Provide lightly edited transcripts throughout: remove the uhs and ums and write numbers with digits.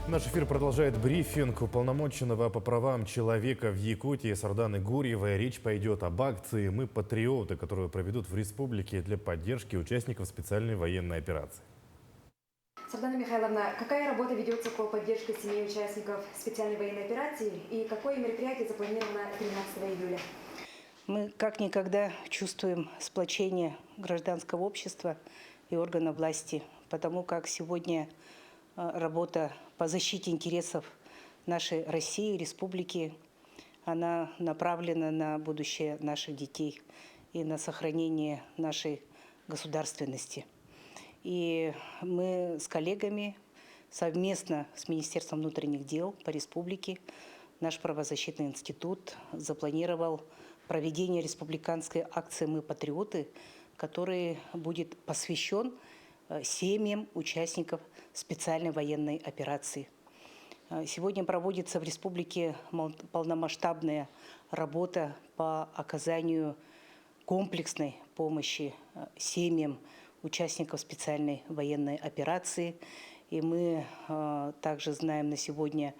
Наш эфир продолжает брифинг уполномоченного по правам человека в Якутии Сарданы Гурьевой. Речь пойдет об акции «Мы патриоты», которую проведут в республике для поддержки участников специальной военной операции. Сардана Михайловна, какая работа ведется по поддержке семей участников специальной военной операции и какое мероприятие запланировано 13 июля? Мы как никогда чувствуем сплочение гражданского общества и органов власти, потому как сегодня работа по защите интересов нашей России, республики, она направлена на будущее наших детей и на сохранение нашей государственности. И мы с коллегами совместно с Министерством внутренних дел по республике, наш правозащитный институт запланировал проведение республиканской акции «Мы патриоты», который будет посвящен семьям участников специальной военной операции. Сегодня проводится в республике полномасштабная работа по оказанию комплексной помощи семьям участников специальной военной операции. И мы также знаем, на сегодня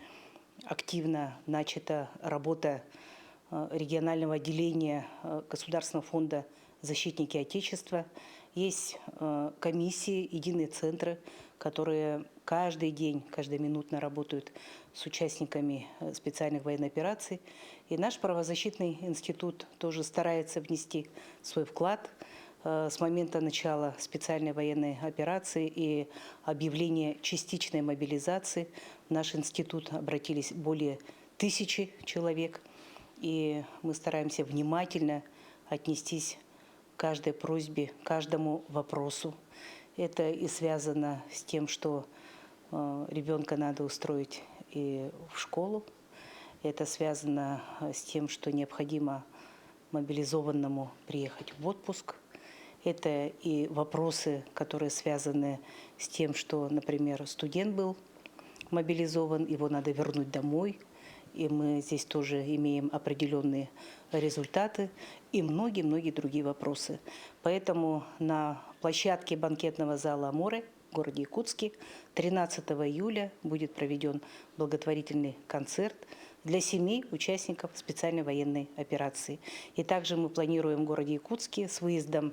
активно начата работа регионального отделения Государственного фонда «Защитники Отечества». Есть комиссии, единые центры, которые каждый день, каждоминутно работают с участниками специальных военных операций. И наш правозащитный институт тоже старается внести свой вклад. С момента начала специальной военной операции и объявления частичной мобилизации в наш институт обратились более 1000 человек. И мы стараемся внимательно отнестись к каждой просьбе, каждому вопросу. Это и связано с тем, что ребенка надо устроить и в школу. Это связано с тем, что необходимо мобилизованному приехать в отпуск. Это и вопросы, которые связаны с тем, что, например, студент был мобилизован, его надо вернуть домой. И мы здесь тоже имеем определенные результаты и многие-многие другие вопросы. Поэтому на площадке банкетного зала «Аморе» в городе Якутске 13 июля будет проведен благотворительный концерт для семей участников специальной военной операции. И также мы планируем в городе Якутске с выездом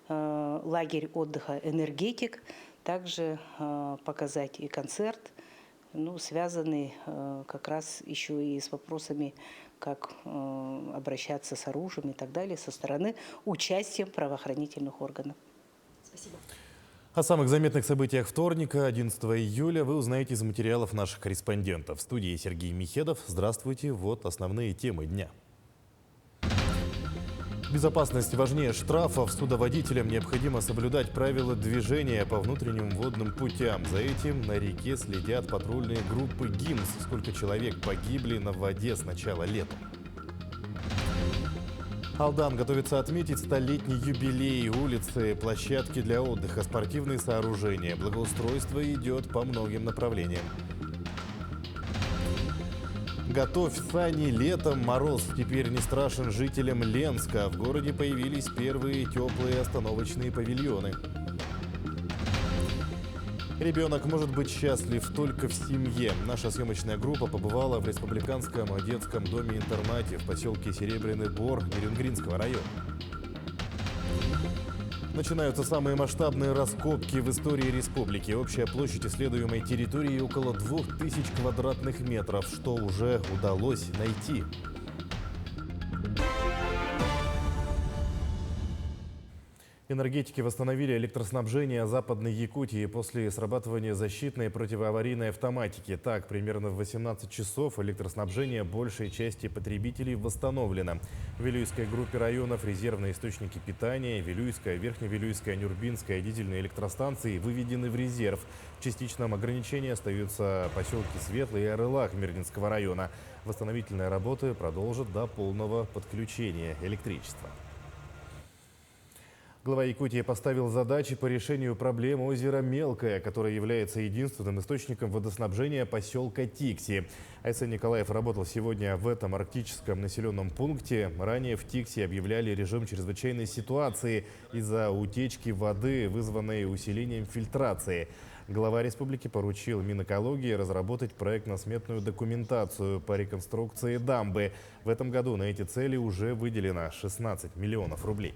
лагерь отдыха «Энергетик» также показать и концерт, связанный как раз еще и с вопросами, как обращаться с оружием и так далее, со стороны участия правоохранительных органов. Спасибо. О самых заметных событиях вторника, 11 июля, вы узнаете из материалов наших корреспондентов. В студии Сергей Михедов. Здравствуйте. Вот основные темы дня. Безопасность важнее штрафов. Судоводителям необходимо соблюдать правила движения по внутренним водным путям. За этим на реке следят патрульные группы ГИМС. Сколько человек погибли на воде с начала лета. Алдан готовится отметить 100-летний юбилей. Улицы, площадки для отдыха, спортивные сооружения. Благоустройство идет по многим направлениям. Готовь сани летом, мороз теперь не страшен жителям Ленска. В городе появились первые теплые остановочные павильоны. Ребенок может быть счастлив только в семье. Наша съемочная группа побывала в республиканском детском доме-интернате в поселке Серебряный Бор Нерюнгринского района. Начинаются самые масштабные раскопки в истории республики. Общая площадь исследуемой территории около 2000 квадратных метров, что уже удалось найти. Энергетики восстановили электроснабжение Западной Якутии после срабатывания защитной противоаварийной автоматики. Так, примерно в 18 часов электроснабжение большей части потребителей восстановлено. В Вилюйской группе районов резервные источники питания, Вилюйская, Верхневилюйская, Нюрбинская дизельные электростанции выведены в резерв. В частичном ограничении остаются поселки Светлый и Арылак Мирнинского района. Восстановительные работы продолжат до полного подключения электричества. Глава Якутии поставил задачи по решению проблем озера Мелкое, которое является единственным источником водоснабжения поселка Тикси. Айсен Николаев работал сегодня в этом арктическом населенном пункте. Ранее в Тикси объявляли режим чрезвычайной ситуации из-за утечки воды, вызванной усилением фильтрации. Глава республики поручил Минэкологии разработать проектно-сметную документацию по реконструкции дамбы. В этом году на эти цели уже выделено 16 миллионов рублей.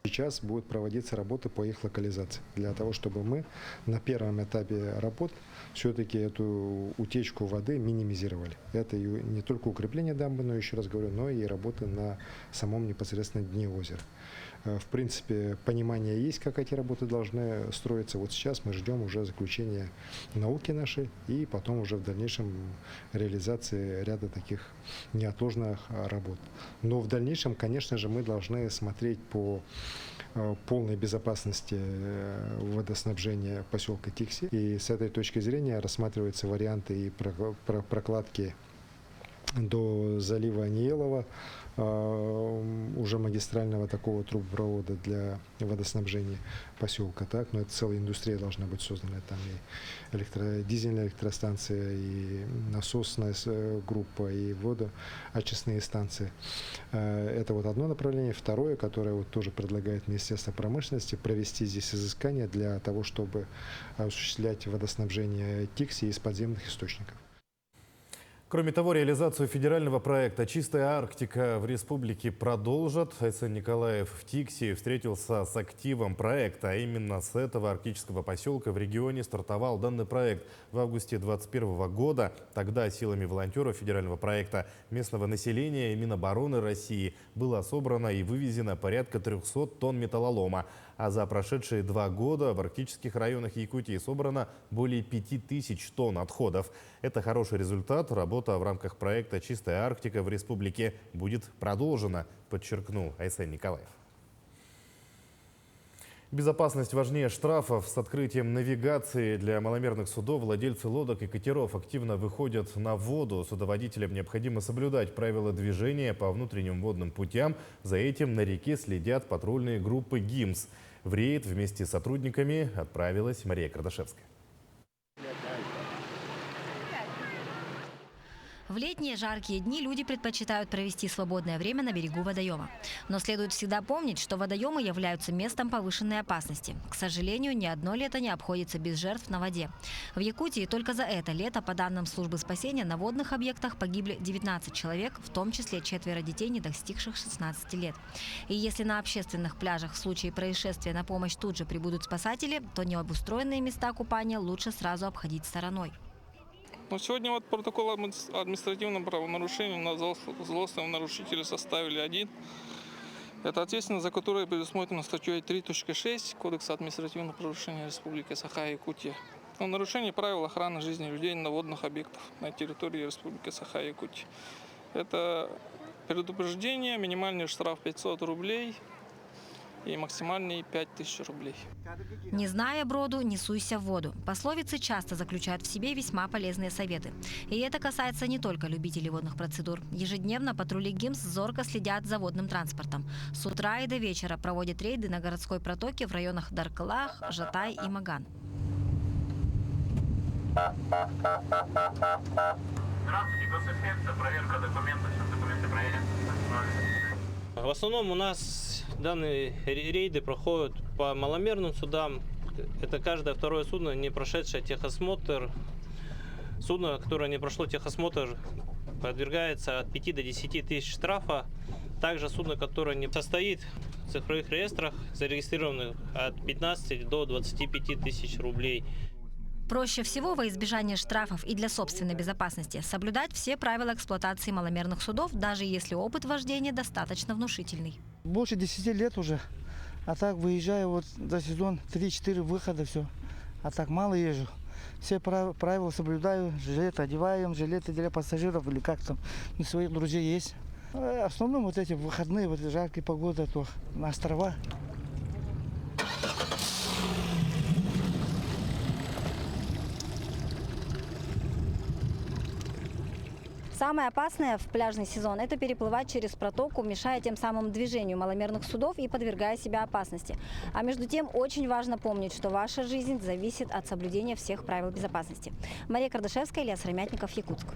Сейчас будут проводиться работы по их локализации, для того, чтобы мы на первом этапе работ все-таки эту утечку воды минимизировали. Это и не только укрепление дамбы, но еще раз говорю, но и работы на самом непосредственно дне озера. В принципе, понимание есть, как эти работы должны строиться. Вот сейчас мы ждем уже заключения науки нашей и потом уже в дальнейшем реализации ряда таких неотложных работ. Но в дальнейшем, конечно же, мы должны смотреть по полной безопасности водоснабжения поселка Тикси. И с этой точки зрения рассматриваются варианты и прокладки до залива Аниелова, уже магистрального такого трубопровода для водоснабжения поселка. Так? Но это целая индустрия должна быть создана. Там и дизельная электростанция, и насосная группа, и водоочистные станции. Это вот одно направление. Второе, которое вот тоже предлагает Министерство промышленности, провести здесь изыскания для того, чтобы осуществлять водоснабжение Тикси из подземных источников. Кроме того, реализацию федерального проекта «Чистая Арктика» в республике продолжат. Айсен Николаев в Тикси встретился с активом проекта. А именно с этого арктического поселка в регионе стартовал данный проект в августе 2021 года. Тогда силами волонтеров федерального проекта, местного населения и Минобороны России было собрано и вывезено порядка 300 тонн металлолома. А за прошедшие 2 года в арктических районах Якутии собрано более 5000 тонн отходов. Это хороший результат. Работа в рамках проекта «Чистая Арктика» в республике будет продолжена, подчеркнул Айсен Николаев. Безопасность важнее штрафов. С открытием навигации для маломерных судов владельцы лодок и катеров активно выходят на воду. Судоводителям необходимо соблюдать правила движения по внутренним водным путям. За этим на реке следят патрульные группы ГИМС. В рейд вместе с сотрудниками отправилась Мария Кардашевская. В летние жаркие дни люди предпочитают провести свободное время на берегу водоема. Но следует всегда помнить, что водоемы являются местом повышенной опасности. К сожалению, ни одно лето не обходится без жертв на воде. В Якутии только за это лето, по данным службы спасения, на водных объектах погибли 19 человек, в том числе 4 детей, не достигших 16 лет. И если на общественных пляжах в случае происшествия на помощь тут же прибудут спасатели, то необустроенные места купания лучше сразу обходить стороной. Но сегодня вот протокол административного правонарушения на злостного нарушителя составили 1. Это ответственность, за которое предусмотрено статьей 3.6 Кодекса административного правонарушения Республики Саха-Якутия. О нарушении правил охраны жизни людей на водных объектах на территории Республики Саха-Якутия. Это предупреждение, минимальный штраф 500 рублей и максимальный 5000 рублей. Не зная броду, не суйся в воду. Пословицы часто заключают в себе весьма полезные советы. И это касается не только любителей водных процедур. Ежедневно патрули ГИМС зорко следят за водным транспортом. С утра и до вечера проводят рейды на городской протоке в районах Даркалах, Жатай и Маган. Здравствуйте, госинспекция, проверка документов, сейчас документы проверят. В основном у нас данные рейды проходят по маломерным судам. Это каждое второе судно, не прошедшее техосмотр. Судно, которое не прошло техосмотр, подвергается от 5 до 10 тысяч штрафа. Также судно, которое не состоит в цифровых реестрах, зарегистрированных от 15 до 25 тысяч рублей. Проще всего во избежание штрафов и для собственной безопасности соблюдать все правила эксплуатации маломерных судов, даже если опыт вождения достаточно внушительный. Больше 10 лет уже, а так выезжаю вот за сезон 3-4 выхода, все. А так мало езжу. Все правила соблюдаю, жилеты одеваем, жилеты для пассажиров или как там, у своих друзей есть. В основном вот эти выходные, вот жаркие погоды, то на острова. Самое опасное в пляжный сезон – это переплывать через протоку, мешая тем самым движению маломерных судов и подвергая себя опасности. А между тем очень важно помнить, что ваша жизнь зависит от соблюдения всех правил безопасности. Мария Кардашевская, Илья Сыромятников, Якутск.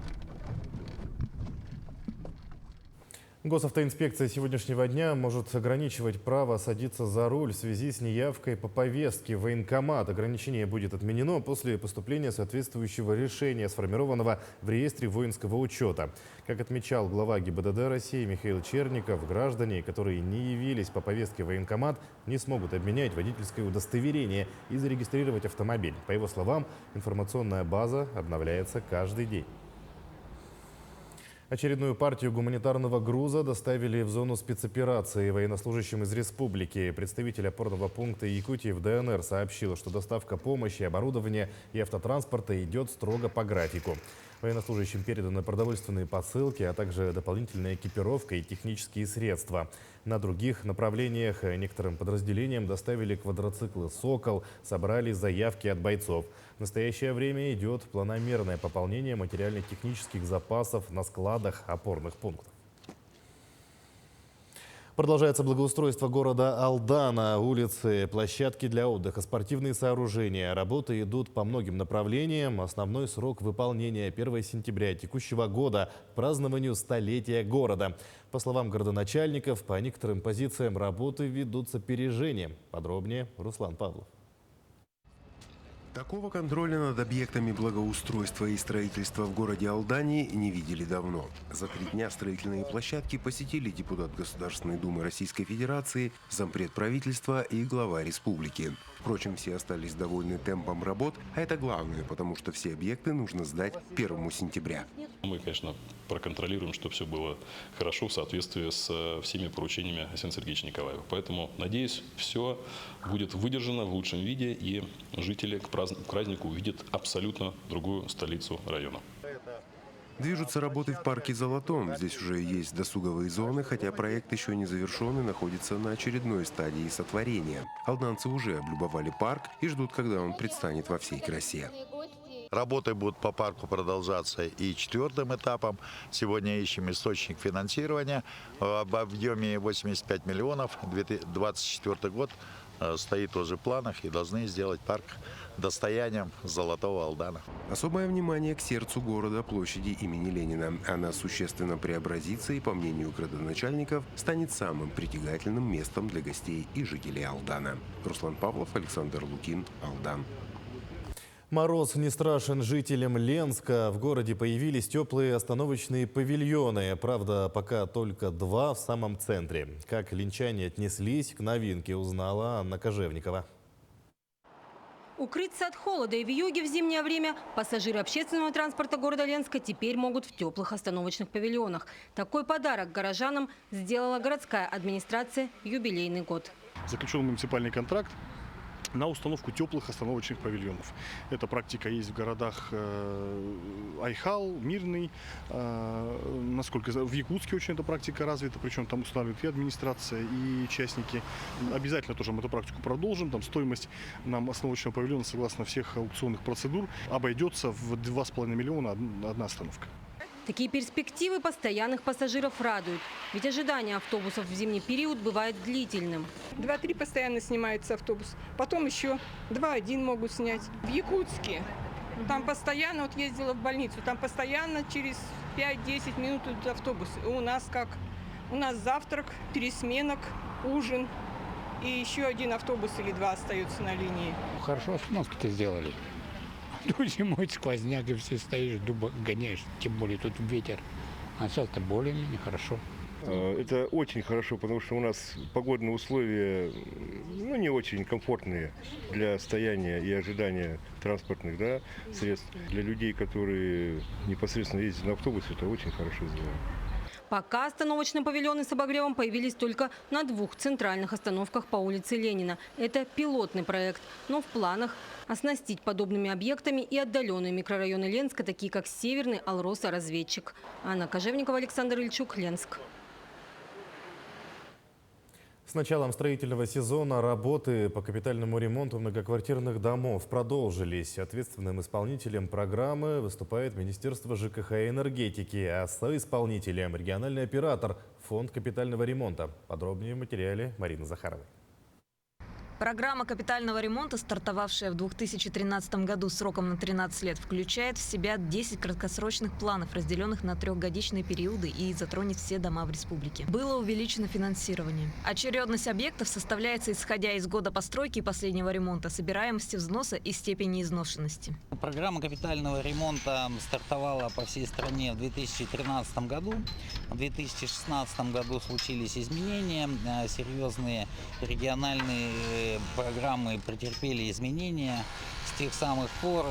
Госавтоинспекция сегодняшнего дня может ограничивать право садиться за руль в связи с неявкой по повестке в военкомат. Ограничение будет отменено после поступления соответствующего решения, сформированного в реестре воинского учета. Как отмечал глава ГИБДД России Михаил Черников, граждане, которые не явились по повестке в военкомат, не смогут обменять водительское удостоверение и зарегистрировать автомобиль. По его словам, информационная база обновляется каждый день. Очередную партию гуманитарного груза доставили в зону спецоперации военнослужащим из республики. Представитель опорного пункта Якутии в ДНР сообщил, что доставка помощи, оборудования и автотранспорта идет строго по графику. Военнослужащим переданы продовольственные посылки, а также дополнительная экипировка и технические средства. На других направлениях некоторым подразделениям доставили квадроциклы «Сокол», собрали заявки от бойцов. В настоящее время идет планомерное пополнение материально-технических запасов на складах опорных пунктов. Продолжается благоустройство города Алдана. Улицы, площадки для отдыха, спортивные сооружения. Работы идут по многим направлениям. Основной срок выполнения – 1 сентября текущего года, к празднованию столетия города. По словам городоначальников, по некоторым позициям работы ведутся опережением. Подробнее Руслан Павлов. Такого контроля над объектами благоустройства и строительства в городе Алдане не видели давно. За 3 дня строительные площадки посетили депутат Государственной Думы Российской Федерации, зампред правительства и глава республики. Впрочем, все остались довольны темпом работ, а это главное, потому что все объекты нужно сдать 1 сентября. Мы, конечно, проконтролируем, чтобы все было хорошо в соответствии с всеми поручениями Александра Сергеевича Николаева. Поэтому, надеюсь, все будет выдержано в лучшем виде, и жители к празднику увидят абсолютно другую столицу района. Движутся работы в парке «Золотом». Здесь уже есть досуговые зоны, хотя проект еще не завершен и находится на очередной стадии сотворения. Алданцы уже облюбовали парк и ждут, когда он предстанет во всей красе. Работы будут по парку продолжаться и 4-м этапом. Сегодня ищем источник финансирования в объеме 85 миллионов. 2024 год стоит тоже в планах, и должны сделать парк достоянием Золотого Алдана. Особое внимание к сердцу города, площади имени Ленина. Она существенно преобразится и, по мнению градоначальников, станет самым притягательным местом для гостей и жителей Алдана. Руслан Павлов, Александр Лукин, Алдан. Мороз не страшен жителям Ленска. В городе появились теплые остановочные павильоны. Правда, пока только 2 в самом центре. Как ленчане отнеслись к новинке, узнала Анна Кожевникова. Укрыться от холода и вьюги в зимнее время пассажиры общественного транспорта города Ленска теперь могут в теплых остановочных павильонах. Такой подарок горожанам сделала городская администрация в юбилейный год. Заключен муниципальный контракт на установку теплых остановочных павильонов. Эта практика есть в городах Айхал, Мирный, насколько в Якутске очень эта практика развита, причем там устанавливает и администрация, и частники. Обязательно тоже мы эту практику продолжим. Там стоимость нам остановочного павильона, согласно всех аукционных процедур, обойдется в 2,5 миллиона одна остановка. Такие перспективы постоянных пассажиров радуют. Ведь ожидание автобусов в зимний период бывает длительным. 2-3 постоянно снимается автобус. Потом еще 2-1 могут снять. В Якутске там постоянно, вот ездила в больницу, там постоянно через 5-10 минут идут автобусы. У нас как? У нас завтрак, пересменок, ужин. И еще 1 автобус или 2 остается на линии. Хорошо остановки-то сделали. Тут зимой сквозняк, и все стоишь, дуба гоняешь, тем более тут ветер. А сейчас-то более-менее хорошо. Это очень хорошо, потому что у нас погодные условия не очень комфортные для стояния и ожидания транспортных средств. Для людей, которые непосредственно ездят на автобусе, это очень хорошо сделано. Пока остановочные павильоны с обогревом появились только на 2 центральных остановках по улице Ленина. Это пилотный проект, но в планах оснастить подобными объектами и отдаленные микрорайоны Ленска, такие как Северный, Алроса, Разведчик. Анна Кожевникова, Александр Ильчук, Ленск. С началом строительного сезона работы по капитальному ремонту многоквартирных домов продолжились. Ответственным исполнителем программы выступает Министерство ЖКХ и энергетики, а соисполнителем – региональный оператор Фонд капитального ремонта. Подробнее в материале Марины Захаровой. Программа капитального ремонта, стартовавшая в 2013 году сроком на 13 лет, включает в себя 10 краткосрочных планов, разделенных на трехгодичные периоды и затронет все дома в республике. Было увеличено финансирование. Очередность объектов составляется исходя из года постройки и последнего ремонта, собираемости взноса и степени изношенности. Программа капитального ремонта стартовала по всей стране в 2013 году. В 2016 году случились изменения, серьезные региональные программы претерпели изменения. С тех самых пор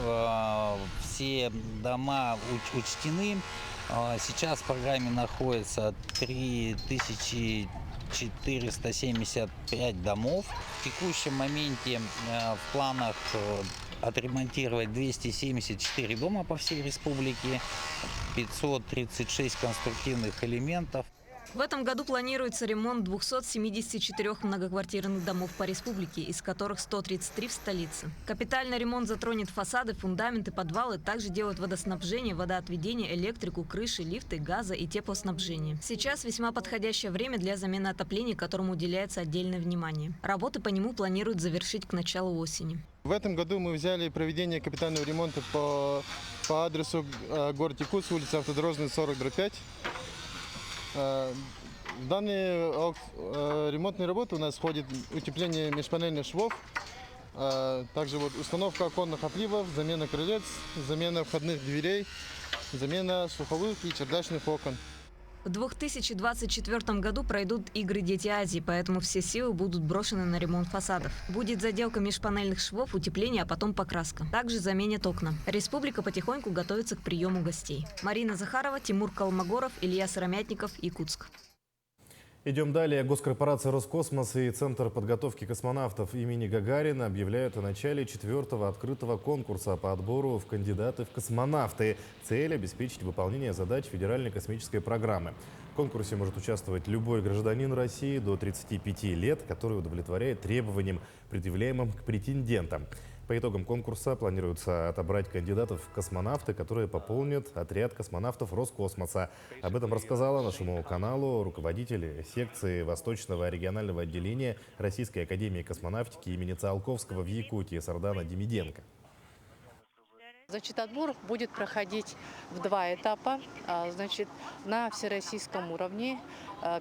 все дома учтены. Сейчас в программе находится 3475 домов. В текущем моменте в планах отремонтировать 274 дома по всей республике, 536 конструктивных элементов. В этом году планируется ремонт 274 многоквартирных домов по республике, из которых 133 в столице. Капитальный ремонт затронет фасады, фундаменты, подвалы, также делают водоснабжение, водоотведение, электрику, крыши, лифты, газа и теплоснабжение. Сейчас весьма подходящее время для замены отопления, которому уделяется отдельное внимание. Работы по нему планируют завершить к началу осени. В этом году мы взяли проведение капитального ремонта по адресу город Якутск, улица Автодорожная, 40/5. Данные ремонтные работы у нас входят утепление межпанельных швов, также установка оконных отливов, замена крылец, замена входных дверей, замена слуховых и чердачных окон. В 2024 году пройдут игры «Дети Азии», поэтому все силы будут брошены на ремонт фасадов. Будет заделка межпанельных швов, утепление, а потом покраска. Также заменят окна. Республика потихоньку готовится к приему гостей. Марина Захарова, Тимур Колмогоров, Илья Сыромятников, Якутск. Идем далее. Госкорпорация «Роскосмос» и Центр подготовки космонавтов имени Гагарина объявляют о начале 4-го открытого конкурса по отбору в кандидаты в космонавты. Цель – обеспечить выполнение задач федеральной космической программы. В конкурсе может участвовать любой гражданин России до 35 лет, который удовлетворяет требованиям, предъявляемым к претендентам. По итогам конкурса планируется отобрать кандидатов в космонавты, которые пополнят отряд космонавтов Роскосмоса. Об этом рассказала нашему каналу руководитель секции Восточного регионального отделения Российской академии космонавтики имени Циолковского в Якутии Сардана Демиденко. Значит, отбор будет проходить в 2 этапа, на всероссийском уровне.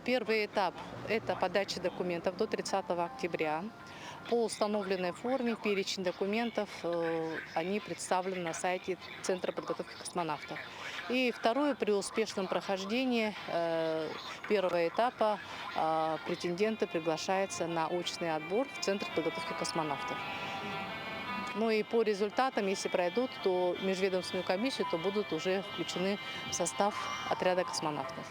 Первый этап – это подача документов до 30 октября. По установленной форме перечень документов, они представлены на сайте Центра подготовки космонавтов. И второе, при успешном прохождении первого этапа претенденты приглашаются на очный отбор в Центр подготовки космонавтов. Ну и по результатам, если пройдут, то межведомственную комиссию, то будут уже включены в состав отряда космонавтов.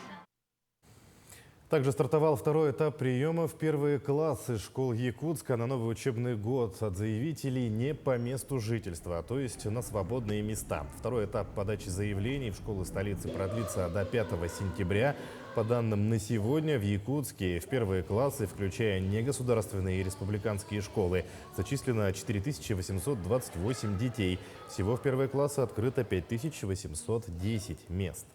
Также стартовал 2-й этап приема в первые классы школ Якутска на новый учебный год от заявителей не по месту жительства, то есть на свободные места. 2-й этап подачи заявлений в школы столицы продлится до 5 сентября. По данным на сегодня в Якутске в первые классы, включая негосударственные и республиканские школы, зачислено 4828 детей. Всего в первые классы открыто 5810 мест.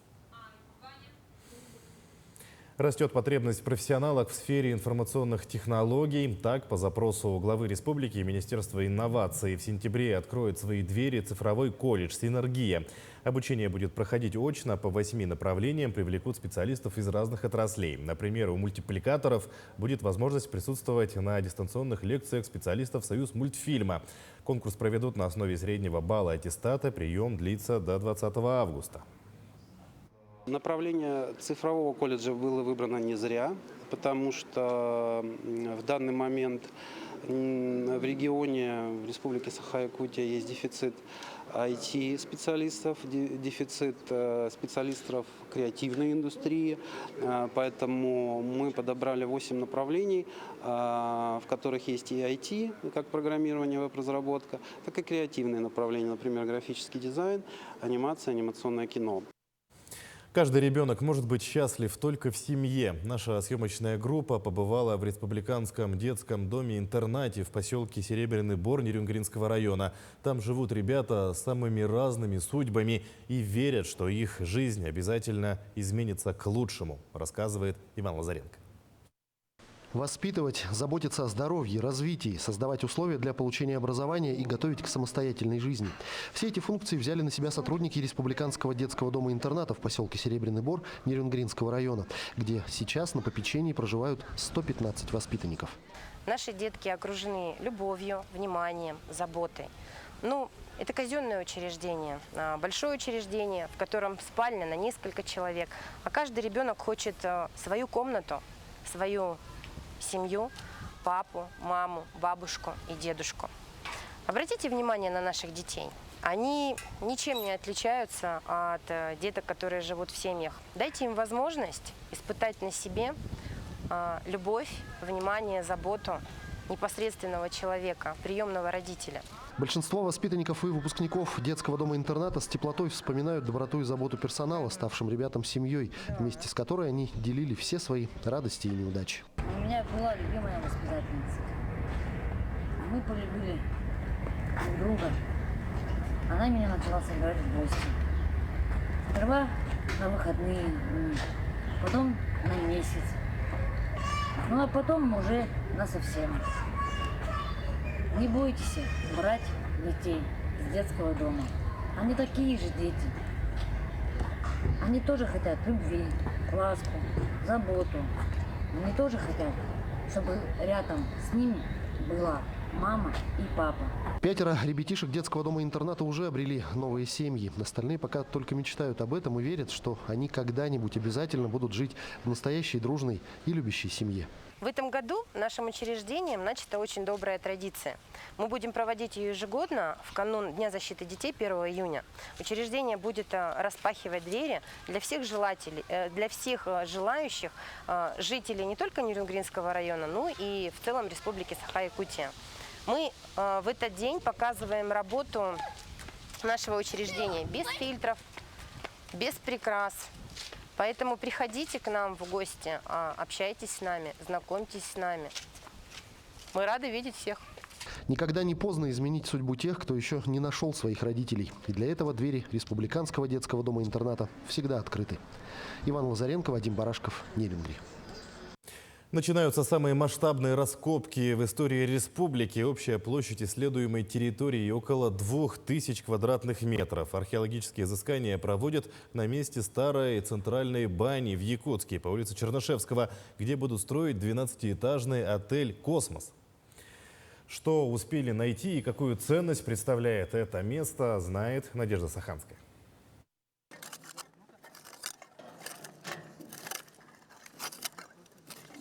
Растет потребность в профессионалах в сфере информационных технологий. Так, по запросу главы республики Министерство инноваций в сентябре откроет свои двери цифровой колледж «Синергия». Обучение будет проходить очно по 8 направлениям, привлекут специалистов из разных отраслей. Например, у мультипликаторов будет возможность присутствовать на дистанционных лекциях специалистов Союзмультфильма. Конкурс проведут на основе среднего балла аттестата. Прием длится до 20 августа. Направление цифрового колледжа было выбрано не зря, потому что в данный момент в регионе, в Республике Саха-Якутия есть дефицит IT-специалистов, дефицит специалистов креативной индустрии, поэтому мы подобрали 8 направлений, в которых есть и IT, как программирование, веб-разработка, так и креативные направления, например, графический дизайн, анимация, анимационное кино. Каждый ребенок может быть счастлив только в семье. Наша съемочная группа побывала в республиканском детском доме-интернате в поселке Серебряный Бор Нерюнгринского района. Там живут ребята с самыми разными судьбами и верят, что их жизнь обязательно изменится к лучшему, рассказывает Иван Лазаренко. Воспитывать, заботиться о здоровье, развитии, создавать условия для получения образования и готовить к самостоятельной жизни. Все эти функции взяли на себя сотрудники Республиканского детского дома-интерната в поселке Серебряный Бор Нерюнгринского района, где сейчас на попечении проживают 115 воспитанников. Наши детки окружены любовью, вниманием, заботой. Это казенное учреждение, большое учреждение, в котором спальня на несколько человек. А каждый ребенок хочет свою комнату, свою семью, папу, маму, бабушку и дедушку. Обратите внимание на наших детей. Они ничем не отличаются от деток, которые живут в семьях. Дайте им возможность испытать на себе любовь, внимание, заботу непосредственного человека, приемного родителя. Большинство воспитанников и выпускников детского дома-интерната с теплотой вспоминают доброту и заботу персонала, ставшим ребятам семьей, вместе с которой они делили все свои радости и неудачи. У меня была любимая воспитательница. Мы полюбили друг друга. Она меня начала собирать в гости. Сперва на выходные, потом на месяц. А потом уже насовсем. Не бойтесь брать детей из детского дома. Они такие же дети. Они тоже хотят любви, ласку, заботу. Они тоже хотят, чтобы рядом с ними была мама и папа. 5 ребятишек детского дома-интерната уже обрели новые семьи. Остальные пока только мечтают об этом и верят, что они когда-нибудь обязательно будут жить в настоящей дружной и любящей семье. В этом году нашим учреждением начата очень добрая традиция. Мы будем проводить ее ежегодно в канун Дня защиты детей 1 июня. Учреждение будет распахивать двери для всех желающих жителей не только Нерюнгринского района, но и в целом Республики Саха-Якутия. Мы в этот день показываем работу нашего учреждения без фильтров, без прикрас. Поэтому приходите к нам в гости, общайтесь с нами, знакомьтесь с нами. Мы рады видеть всех. Никогда не поздно изменить судьбу тех, кто еще не нашел своих родителей. И для этого двери Республиканского детского дома-интерната всегда открыты. Иван Лазаренко, Вадим Барашков, Нерюнгри. Начинаются самые масштабные раскопки в истории республики. Общая площадь исследуемой территории около 2000 квадратных метров. Археологические изыскания проводят на месте старой центральной бани в Якутске по улице Чернышевского, где будут строить 12-этажный отель «Космос». Что успели найти и какую ценность представляет это место, знает Надежда Саханская.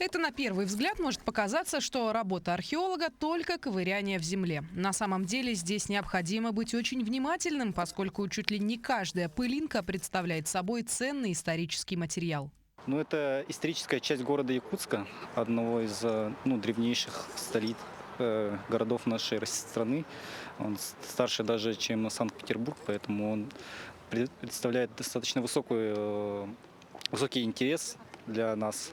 Это на первый взгляд может показаться, что работа археолога – только ковыряние в земле. На самом деле здесь необходимо быть очень внимательным, поскольку чуть ли не каждая пылинка представляет собой ценный исторический материал. Это историческая часть города Якутска, одного из древнейших столиц городов нашей страны. Он старше даже, чем Санкт-Петербург, поэтому он представляет достаточно высокий интерес для нас.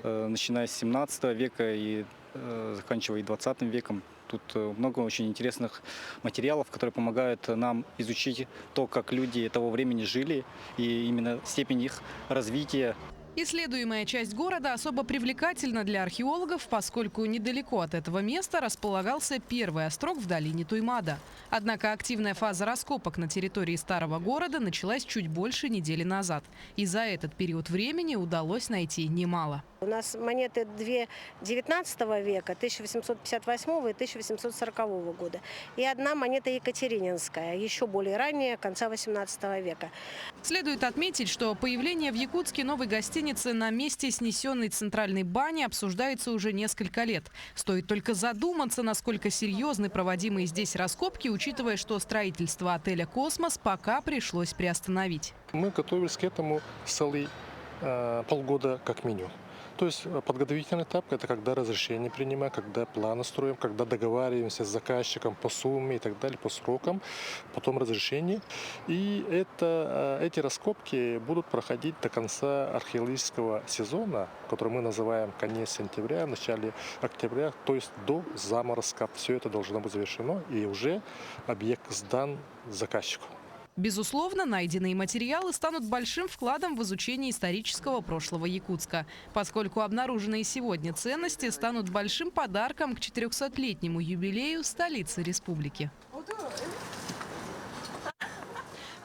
Начиная с 17 века и заканчивая 20 веком. Тут много очень интересных материалов, которые помогают нам изучить то, как люди того времени жили, и именно степень их развития. Исследуемая часть города особо привлекательна для археологов, поскольку недалеко от этого места располагался первый острог в долине Туймада. Однако активная фаза раскопок на территории старого города началась чуть больше недели назад. И за этот период времени удалось найти немало. У нас монеты 19 века, 1858 и 1840 года. И одна монета екатерининская, еще более ранняя, конца 18 века. Следует отметить, что появление в Якутске новой гостиницы на месте снесенной центральной бани обсуждается уже несколько лет. Стоит только задуматься, насколько серьезны проводимые здесь раскопки, учитывая, что строительство отеля «Космос» пока пришлось приостановить. Мы готовились к этому целый полгода как минимум. То есть подготовительный этап – это когда разрешение принимаем, когда планы строим, когда договариваемся с заказчиком по сумме и так далее, по срокам, потом разрешение. И эти раскопки будут проходить до конца археологического сезона, который мы называем конец сентября, начале октября, то есть до заморозка. Все это должно быть завершено, и уже объект сдан заказчику. Безусловно, найденные материалы станут большим вкладом в изучение исторического прошлого Якутска, поскольку обнаруженные сегодня ценности станут большим подарком к 400-летнему юбилею столицы республики.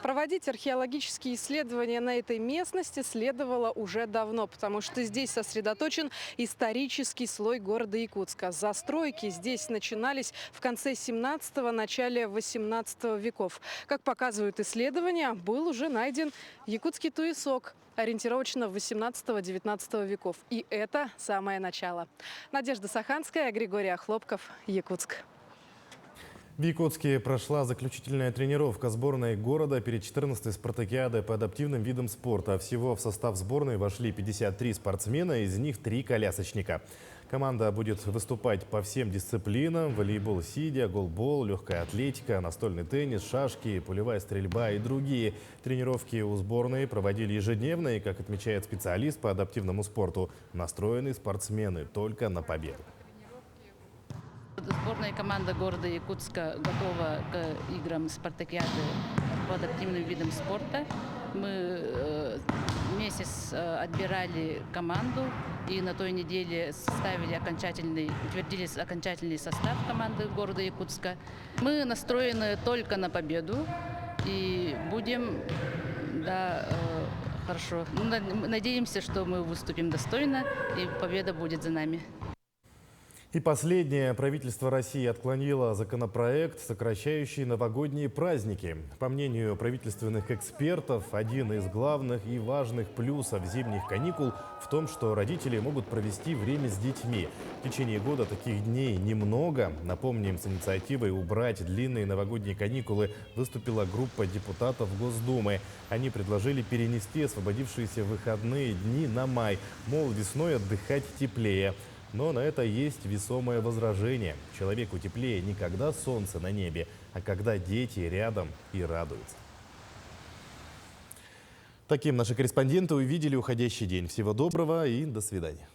Проводить археологические исследования на этой местности следовало уже давно, потому что здесь сосредоточен исторический слой города Якутска. Застройки здесь начинались в конце 17-го, начале 18 веков. Как показывают исследования, был уже найден якутский туесок, ориентировочно 18-19 веков. И это самое начало. Надежда Саханская, Григорий Охлопков, Якутск. В Якутске прошла заключительная тренировка сборной города перед 14-й спартакиадой по адаптивным видам спорта. Всего в состав сборной вошли 53 спортсмена, из них 3 колясочника. Команда будет выступать по всем дисциплинам: волейбол сидя, голбол, легкая атлетика, настольный теннис, шашки, пулевая стрельба и другие. Тренировки у сборной проводили ежедневно, и, как отмечает специалист по адаптивному спорту, настроены спортсмены только на победу. Сборная команда города Якутска готова к играм спартакиады по адаптивным видам спорта. Мы месяц отбирали команду и на той неделе утвердили окончательный состав команды города Якутска. Мы настроены только на победу и будем, хорошо. Надеемся, что мы выступим достойно и победа будет за нами. И последнее. Правительство России отклонило законопроект, сокращающий новогодние праздники. По мнению правительственных экспертов, один из главных и важных плюсов зимних каникул в том, что родители могут провести время с детьми. В течение года таких дней немного. Напомним, с инициативой убрать длинные новогодние каникулы выступила группа депутатов Госдумы. Они предложили перенести освободившиеся выходные дни на май. Мол, весной отдыхать теплее. Но на это есть весомое возражение. Человеку теплее не когда солнце на небе, а когда дети рядом и радуются. Таким наши корреспонденты увидели уходящий день. Всего доброго и до свидания.